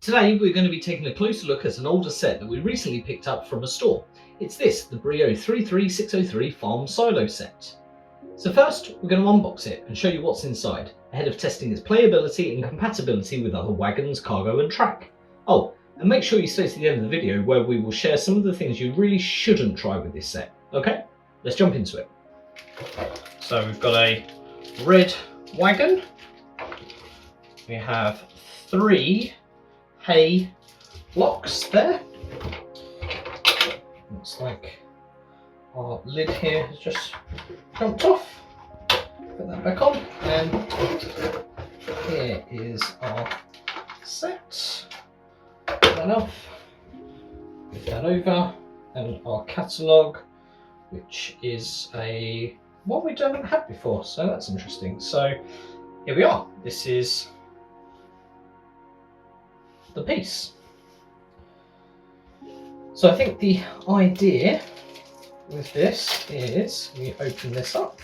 Today we're going to be taking a closer look at an older set that we recently picked up from a store. It's this, the BRIO 33603 Farm Silo set. So first we're going to unbox it and show you what's inside, ahead of testing its playability and compatibility with other wagons, cargo and track. Oh, and make sure you stay to the end of the video where we will share some of the things you really shouldn't try with this set. Okay, let's jump into it. So we've got a red wagon. We have 3 hay blocks there. Looks like our lid here has just jumped off. Put that back on, and here is our set. Put that off, move that over, and our catalogue, which is a one we haven't had before, so that's interesting. So here we are. This is the piece. So I think the idea with this is we open this up.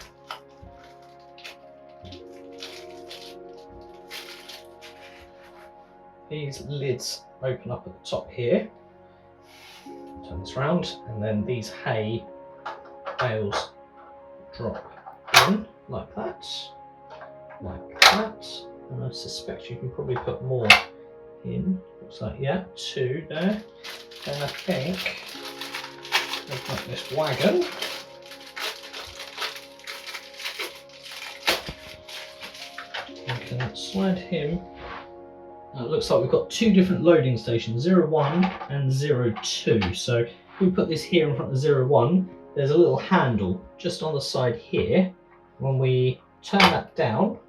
These lids open up at the top here. Turn this round, and then these hay bales drop in like that, and I suspect you can probably put more in. Looks like, yeah, 2 there. And I think we've got this wagon. We can slide him. It looks like we've got 2 different loading stations, 01 and 02. So if we put this here in front of 01, there's a little handle just on the side here. When we turn that down,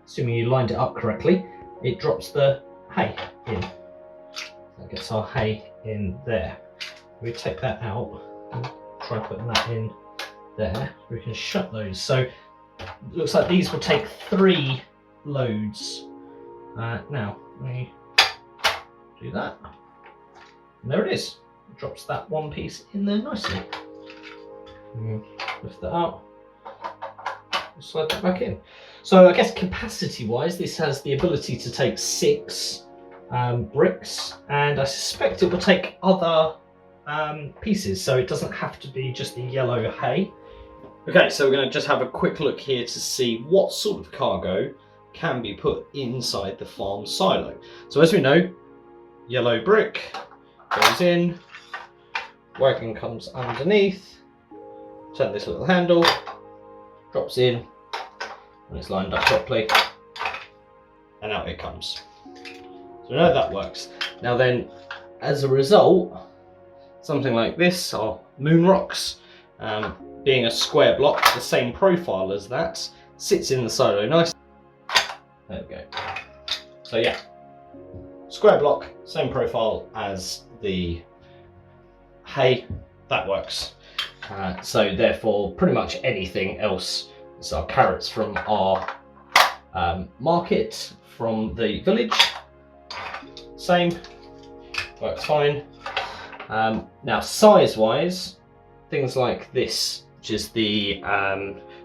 assuming you lined it up correctly, it drops the hay in. That gets our hay in there. We take that out and try putting that in there. We can shut those. So it looks like these will take 3 loads. Now we do that, and there it is. It drops that one piece in there nicely. Lift that out, slide that back in. So I guess capacity wise, this has the ability to take 6 bricks, and I suspect it will take other pieces, so it doesn't have to be just the yellow hay. Okay, so we're going to just have a quick look here to see what sort of cargo can be put inside the farm silo. So as we know, yellow brick goes in, wagon comes underneath, turn this little handle, drops in, and it's lined up properly, and out it comes. So we know that works. Now then, as a result, something like this, or moon rocks, being a square block, the same profile as that, sits in the silo nice. There we go. So yeah, square block, same profile as the hay, that works. So therefore, pretty much anything else, so our carrots from our market, from the village, same, works fine. Now size wise, things like this, which is the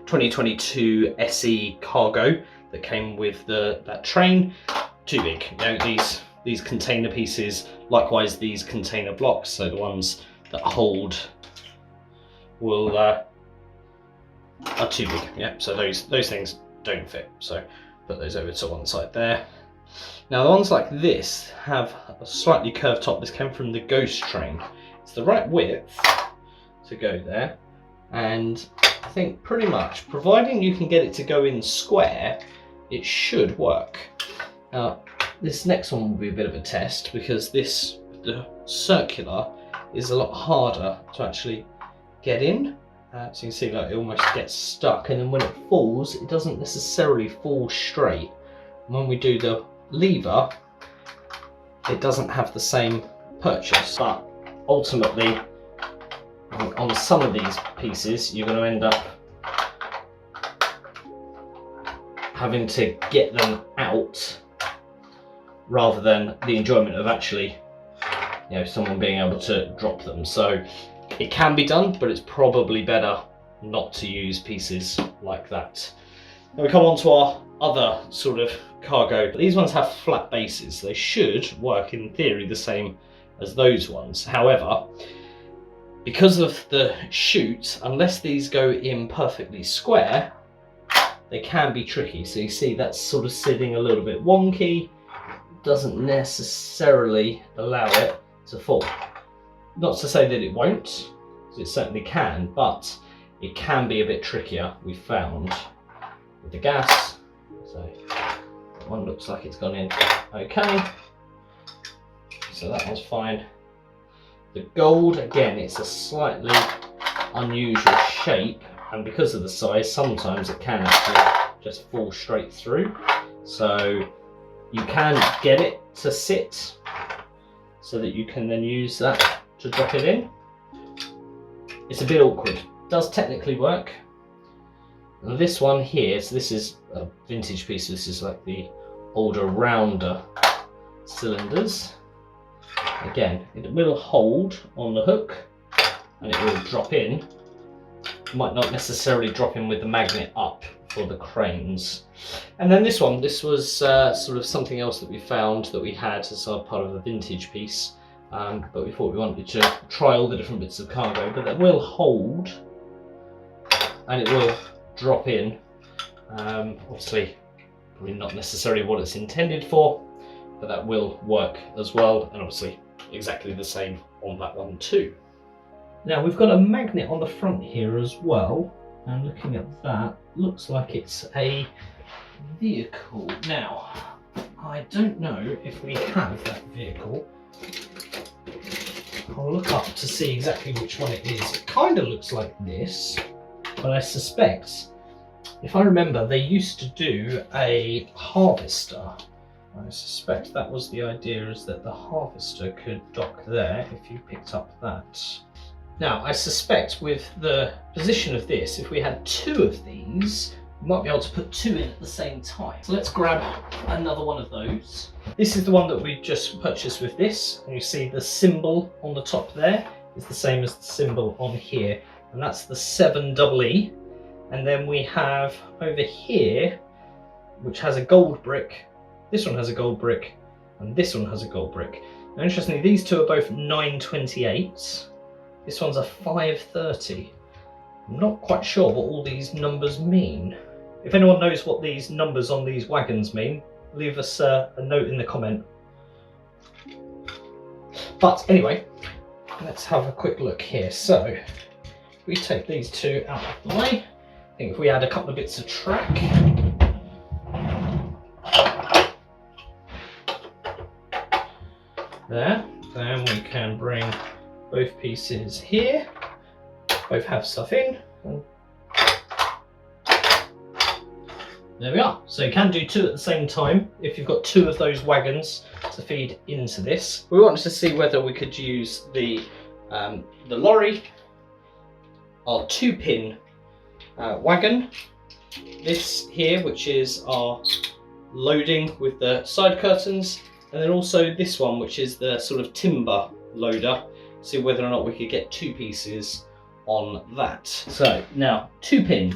2022 SE cargo that came with that train, too big. You know, these container pieces, likewise these container blocks, so the ones that hold will are too big. Yeah, so those things don't fit. So put those over to one side there. Now the ones like this have a slightly curved top. This came from the Ghost train. It's the right width to go there, and I think pretty much, providing you can get it to go in square, it should work. Now this next one will be a bit of a test, because this, the circular, is a lot harder to actually get in. So you can see like it almost gets stuck, and then when it falls, it doesn't necessarily fall straight. And when we do the lever, it doesn't have the same purchase. But ultimately, on some of these pieces, you're going to end up having to get them out rather than the enjoyment of actually, you know, someone being able to drop them. So it can be done, but it's probably better not to use pieces like that. Then we come on to our other sort of cargo. These ones have flat bases. They should work in theory the same as those ones. However, because of the chute, unless these go in perfectly square, they can be tricky. So you see that's sort of sitting a little bit wonky, doesn't necessarily allow it to fall. Not to say that it won't, it certainly can, but it can be a bit trickier, we found, with the gas. So that one looks like it's gone in okay. So that one's fine. The gold, again, it's a slightly unusual shape, and because of the size, sometimes it can actually just fall straight through. So you can get it to sit so that you can then use that to drop it in. It's a bit awkward. It does technically work. And this one here, so this is a vintage piece, this is like the older, rounder cylinders. Again, it will hold on the hook and it will drop in. It might not necessarily drop in with the magnet up for the cranes. And then this one, this was sort of something else that we found that we had as our part of a vintage piece, but we thought we wanted to try all the different bits of cargo, but that will hold and it will drop in. Obviously, probably not necessarily what it's intended for, but that will work as well, and obviously exactly the same on that one too. Now we've got a magnet on the front here as well, and looking at that, looks like it's a vehicle. Now, I don't know if we have that vehicle. I'll look up to see exactly which one it is. It kind of looks like this, but I suspect, if I remember, they used to do a harvester. I suspect that was the idea, is that the harvester could dock there if you picked up that. Now, I suspect with the position of this, if we had two of these, we might be able to put two in at the same time. So let's grab another one of those. This is the one that we just purchased with this, and you see the symbol on the top there is the same as the symbol on here, and that's the 7EE. And then we have over here, which has a gold brick. This one has a gold brick, and this one has a gold brick. Now, interestingly, these two are both 928s. This one's a 530. I'm not quite sure what all these numbers mean. If anyone knows what these numbers on these wagons mean, leave us a note in the comment. But anyway, let's have a quick look here. So, if we take these two out of the way, I think if we add a couple of bits of track, there, then we can bring both pieces here, both have stuff in, and there we are. So you can do two at the same time if you've got two of those wagons to feed into this. We wanted to see whether we could use the lorry, our 2-pin wagon, this here, which is our loading with the side curtains, and then also this one, which is the sort of timber loader. See whether or not we could get two pieces on that. So now 2-pin,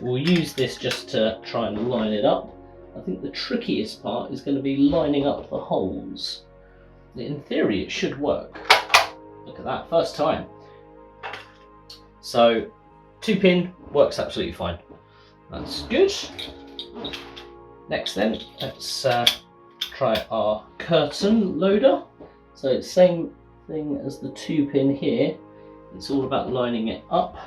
we'll use this just to try and line it up. I think the trickiest part is going to be lining up the holes. In theory it should work. Look at that, first time. So 2-pin works absolutely fine. That's good. Next then, let's try our curtain loader. So it's same thing as the 2-pin here. It's all about lining it up.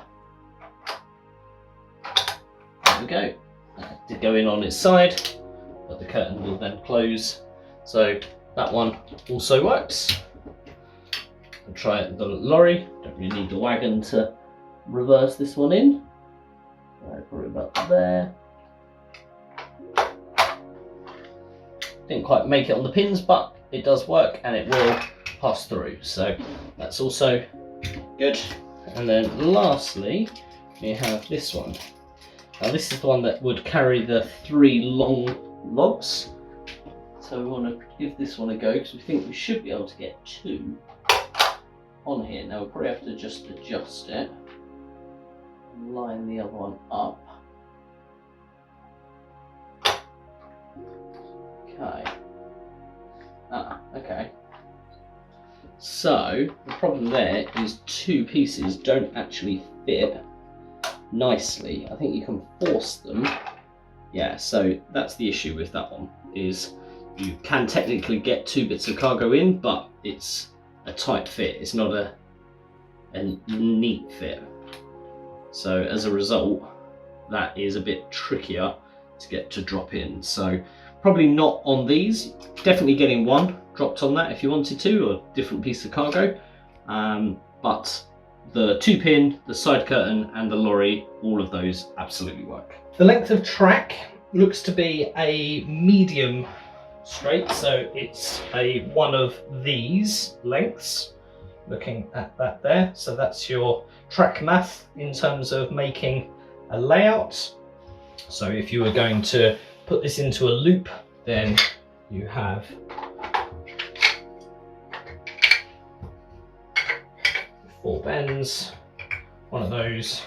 There we go. That did go in on its side, but the curtain will then close. So that one also works. I'll try the lorry. Don't really need the wagon to reverse this one in. Probably about there. Didn't quite make it on the pins, but it does work and it will pass through, so that's also good. And then lastly, we have this one. Now this is the one that would carry the 3 long logs, so we want to give this one a go because we think we should be able to get 2 on here. Now we'll probably have to just adjust it and line the other one up. Okay. Okay. So the problem there is two pieces don't actually fit nicely. I think you can force them. Yeah, so that's the issue with that one, is you can technically get two bits of cargo in, but it's a tight fit. It's not a neat fit. So as a result, that is a bit trickier to get to drop in. So probably not on these. Definitely getting one dropped on that if you wanted to, or a different piece of cargo. But the 2-pin, the side curtain and the lorry, all of those absolutely work. The length of track looks to be a medium straight, so it's a one of these lengths, looking at that there. So that's your track math in terms of making a layout. So if you were going to put this into a loop, then you have four bends, one of those,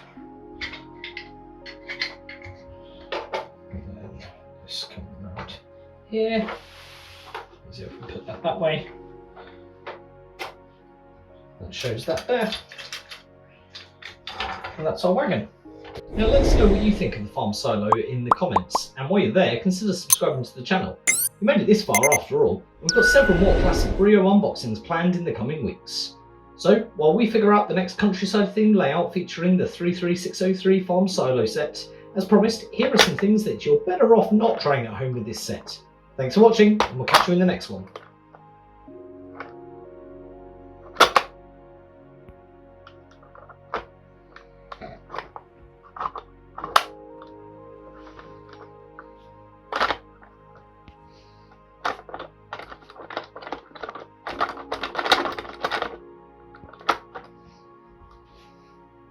and then this coming around here. So if we put that way, that shows that there, and that's our wagon. Now let us know what you think of the farm silo in the comments, and while you're there, consider subscribing to the channel. You made it this far after all. We've got several more classic BRIO unboxings planned in the coming weeks. So while we figure out the next countryside themed layout featuring the 33603 farm silo set, as promised, here are some things that you're better off not trying at home with this set. Thanks for watching, and we'll catch you in the next one.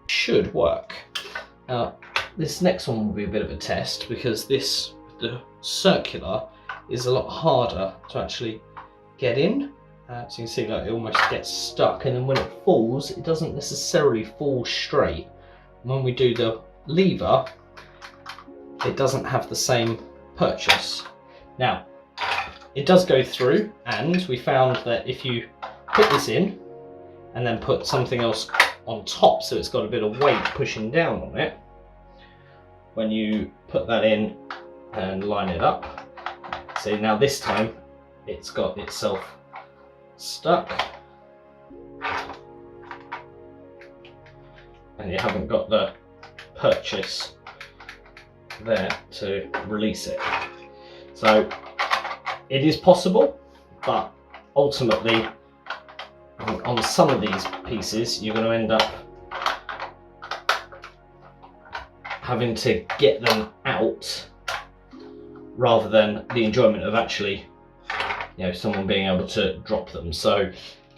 Should work. Now this next one will be a bit of a test, because this, the circular, is a lot harder to actually get in. So you can see like it almost gets stuck, and then when it falls, it doesn't necessarily fall straight. When we do the lever, it doesn't have the same purchase. Now it does go through, and we found that if you put this in and then put something else on top, so it's got a bit of weight pushing down on it, when you put that in and line it up, see now this time it's got itself stuck, and you haven't got the purchase there to release it. So it is possible, but ultimately on some of these pieces you're going to end up having to get them out rather than the enjoyment of actually, you know, someone being able to drop them. So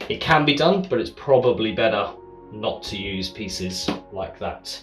it can be done, but it's probably better not to use pieces like that.